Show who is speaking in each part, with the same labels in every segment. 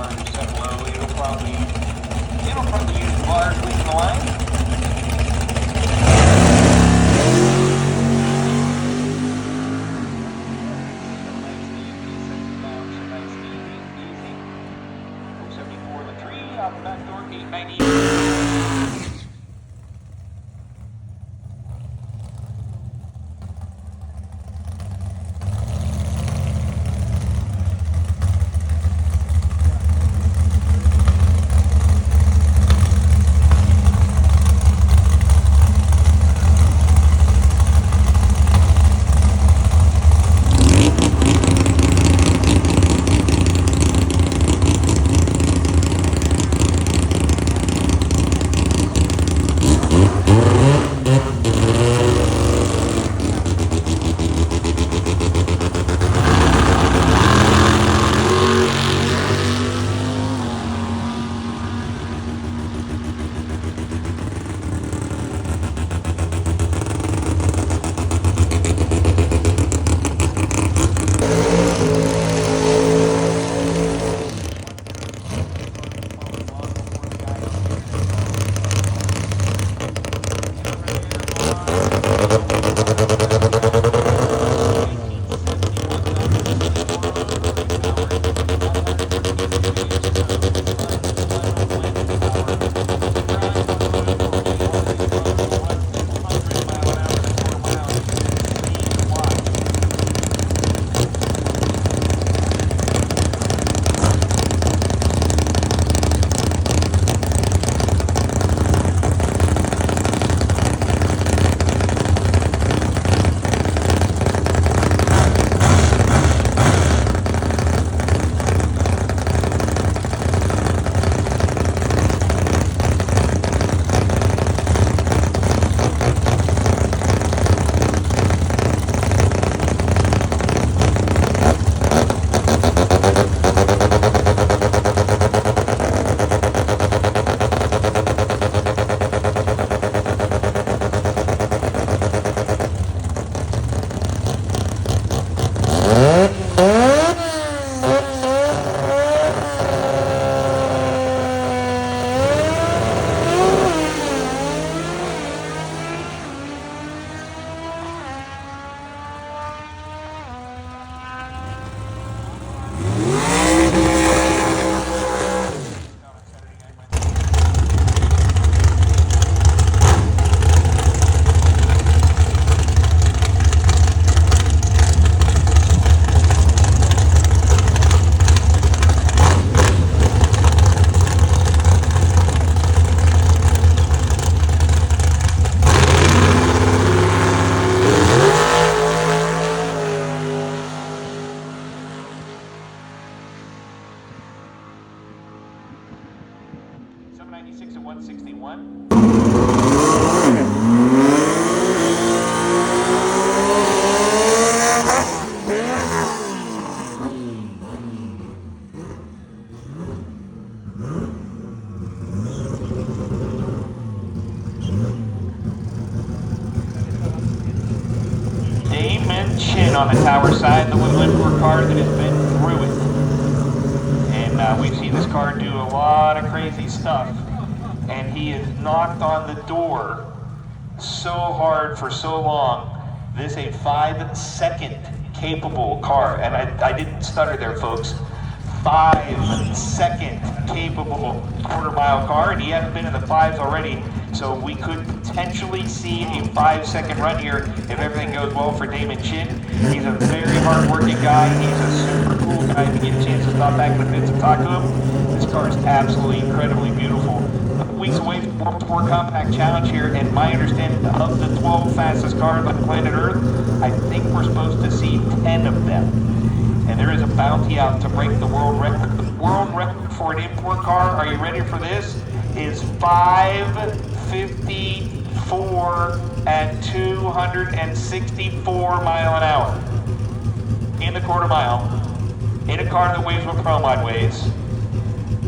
Speaker 1: car is set low, it'll probably use the bars leading the line. Out the back door, 890. On the tower side, the little import car that has been through it. And we've seen this car do a lot of crazy stuff. And he has knocked on the door so hard for so long. This is a 5-second capable car. And I didn't stutter there, folks. 5-second capable quarter-mile car, and he hasn't been in the fives already, so we could potentially see a 5-second run here if everything goes well for Damon Chin. He's a very hard-working guy. He's a super cool guy. If you get a chance to stop back in the pits and talk to him, this car is absolutely incredibly beautiful. A couple weeks away from the World Tour Compact Challenge here, and my understanding of the 12 fastest cars on planet Earth, I think we're supposed to see 10 of them. And there is a bounty out to break the world record. The world record for an import car, are you ready for this, is 5:54 at 264 mile an hour. In the quarter mile, in a car that weighs what Promod weighs,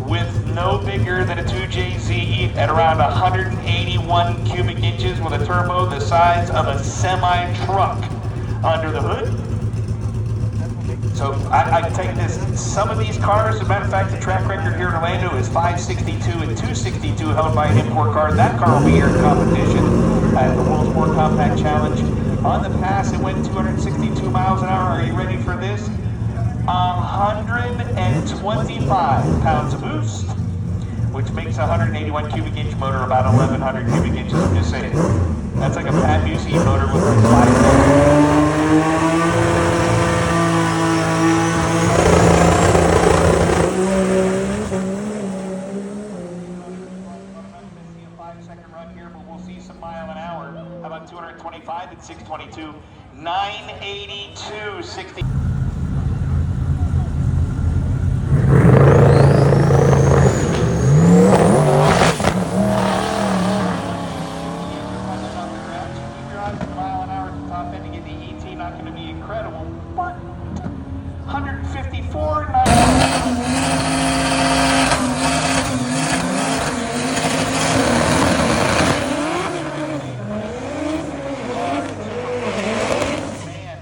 Speaker 1: with no bigger than a 2JZ at around 181 cubic inches with a turbo the size of a semi-truck under the hood. So I can tell you this, some of these cars, as a matter of fact, the track record here in Orlando is 562 and 262 held by an import car. That car will be here in competition at the World's More Compact Challenge. On the pass, it went 262 miles an hour. Are you ready for this? 125 pounds of boost, which makes a 181 cubic inch motor about 1,100 cubic inches. I'm just saying. That's like a Pat Busey motor with 5-second run here, but we'll see some mile an hour. How about 225 and 622, 982, 60. Not going to be incredible, but 154, man,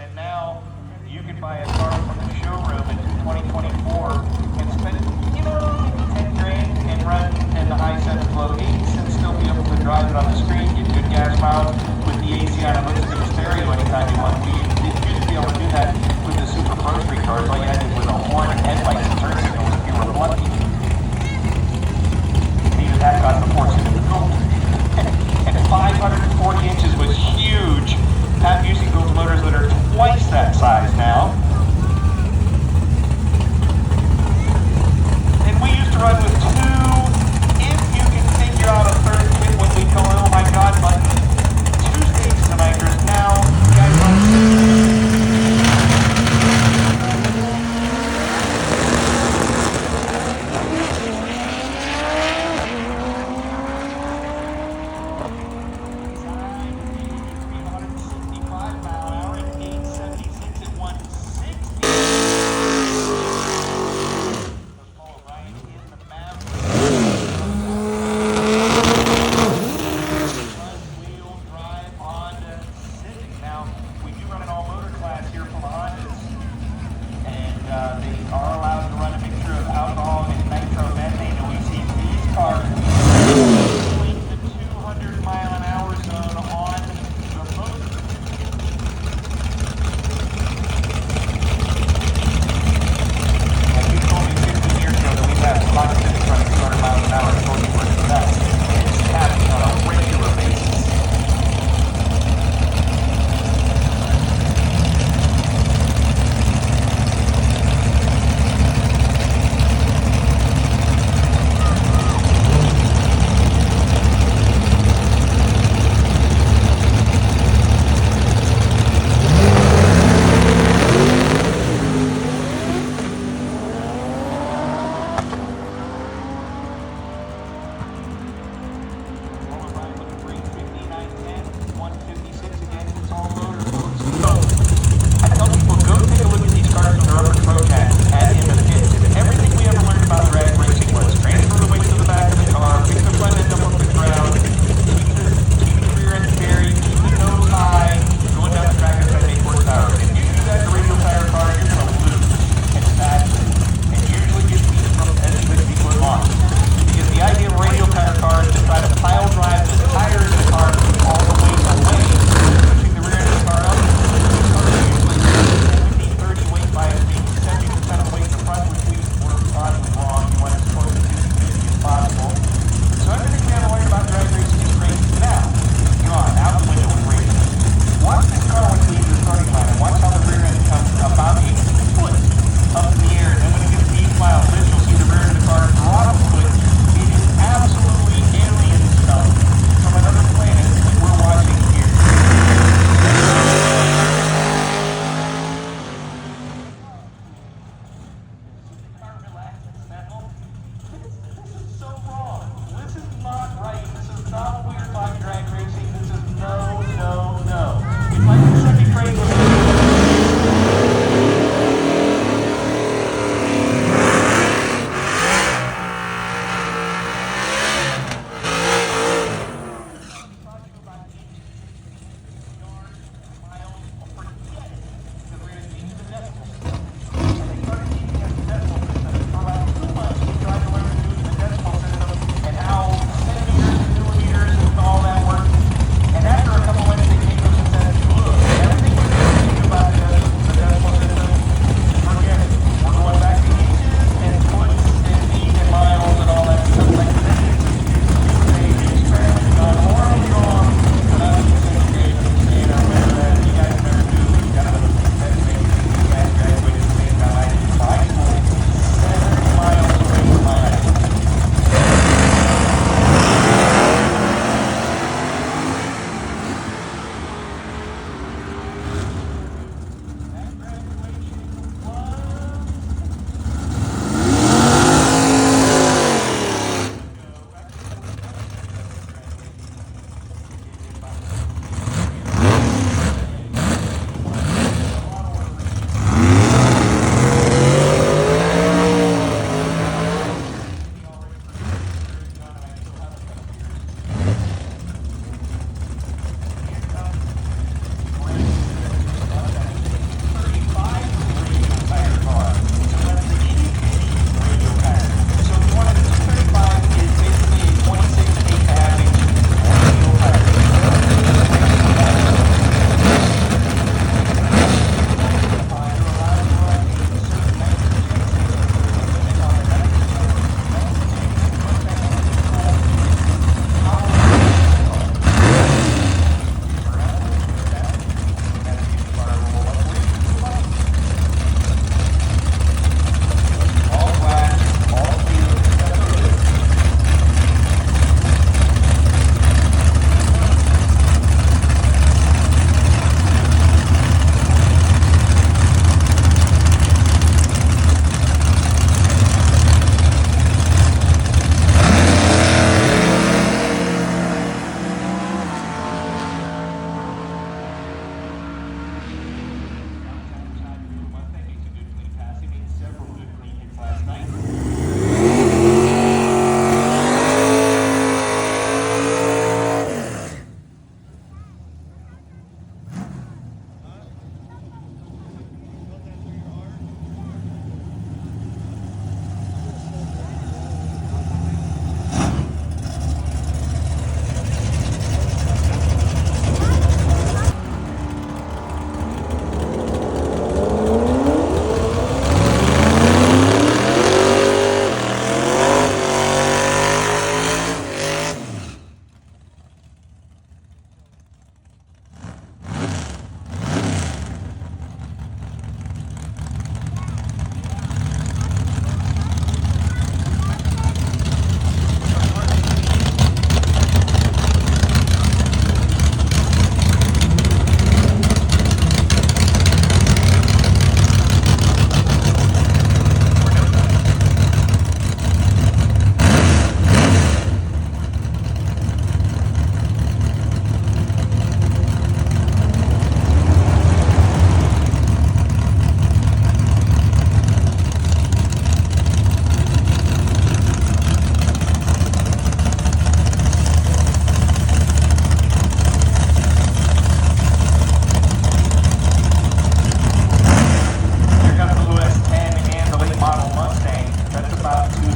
Speaker 1: and now you can buy a car from the showroom in 2024 and spend, maybe 10 grand and run in the high 7s, low 8s and still be able to drive it on the screen, get good gas miles with the AC on a listening stereo anytime you want. We didn't used to be able to do that with the Super Pro Street cars. All you had to do was a horn and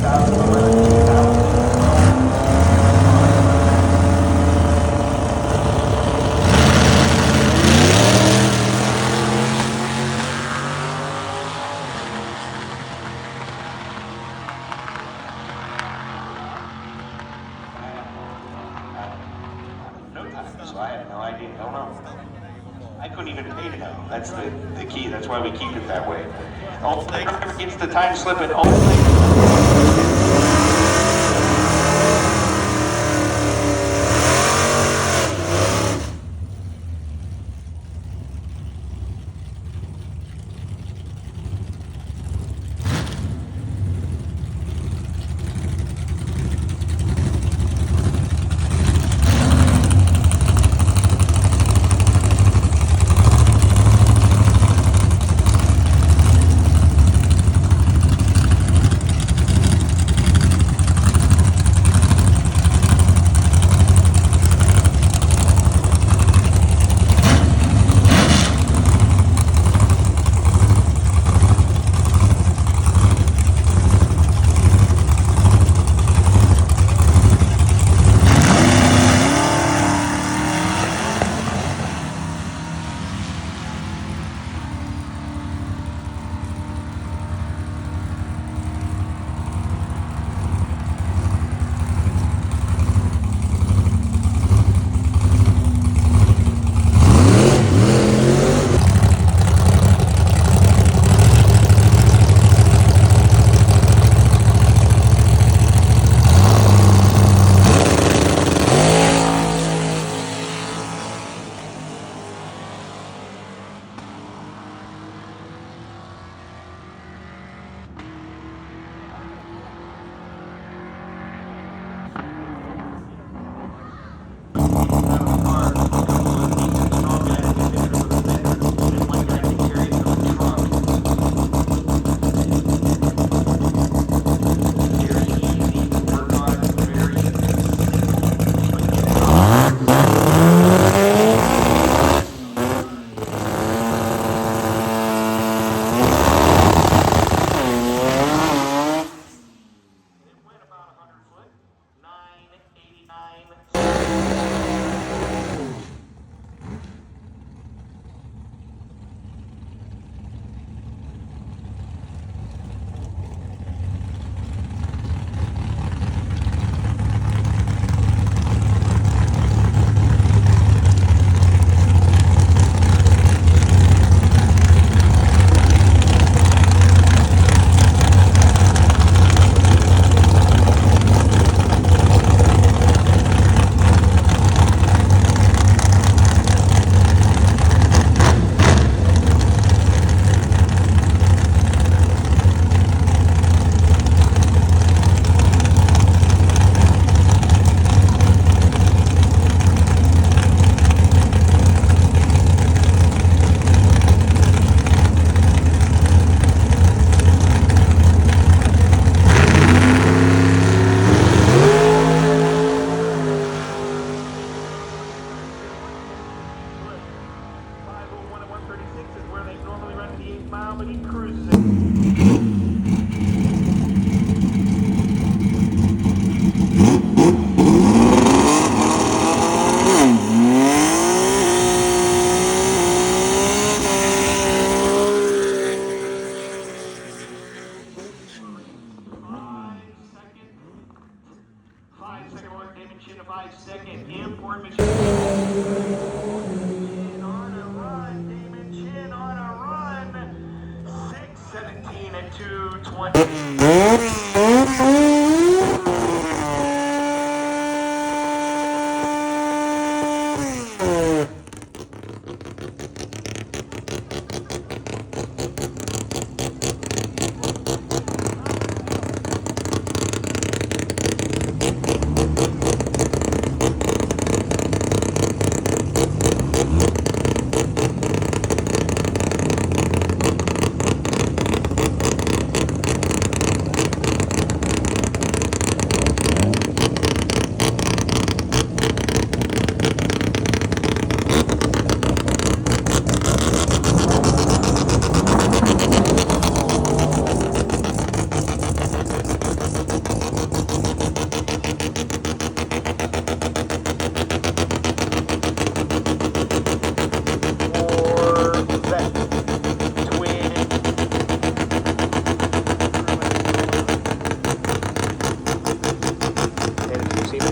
Speaker 1: So I have no idea. Don't know. I couldn't even pay to know. That's the key. That's why we keep it that way. Only driver gets the time slip and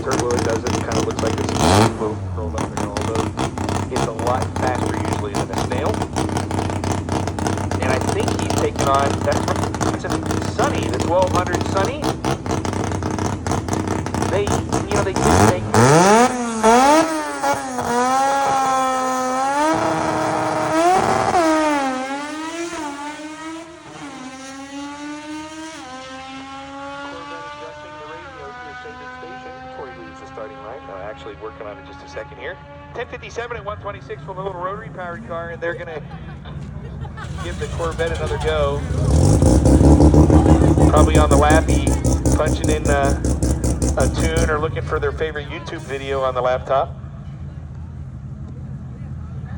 Speaker 1: turbo it does it. It kind of looks like it's rolled up there, although it's a lot faster usually than a snail. And I think he's taking on, that's a Sunny, the 1200 Sunny. They did make... Actually working on it just a second here. 10:57 at 126 from the little rotary powered car, and they're gonna give the Corvette another go. Probably on the lappy, punching in a tune or looking for their favorite YouTube video on the laptop.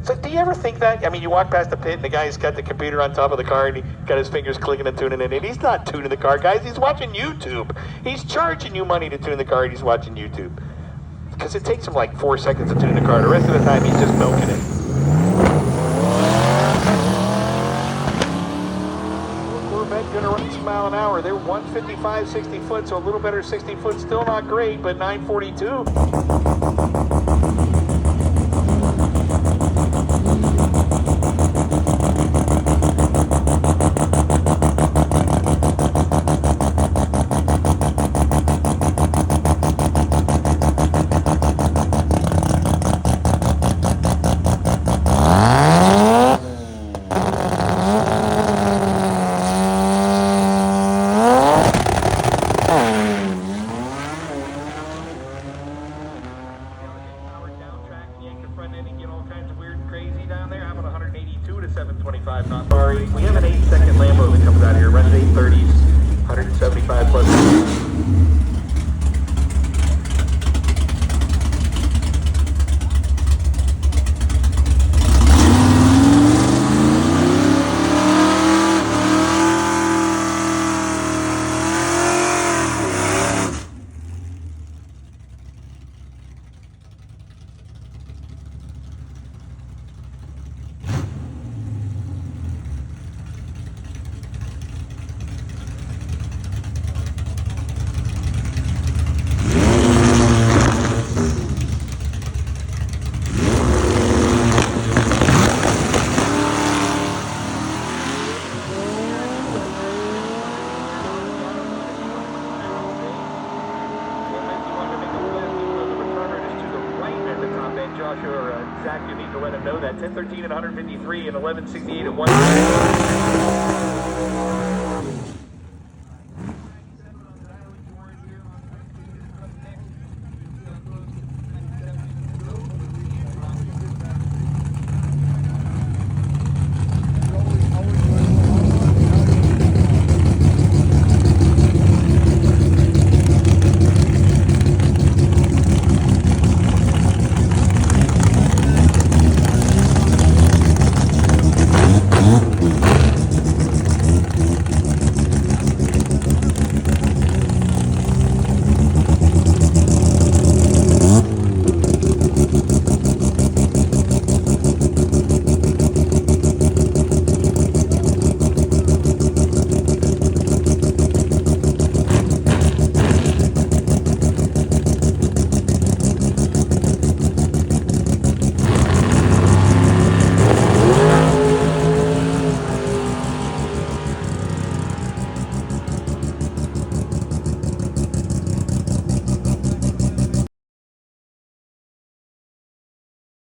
Speaker 1: So do you ever think that? I mean, you walk past the pit and the guy's got the computer on top of the car and he got his fingers clicking and tuning it in. He's not tuning the car, guys. He's watching YouTube. He's charging you money to tune the car and he's watching YouTube. Because it takes him like 4 seconds to tune the car. The rest of the time, he's just milking it. Corvette gonna run some mile an hour. They're 155, 60 foot, so a little better 60 foot. Still not great, but 942. Not sorry. We have an 8-second Lambo that comes out here. Runs 830s, 175 plus. Joshua or Zach, you need to let him know that 1013 and 153 and 1168 at 1.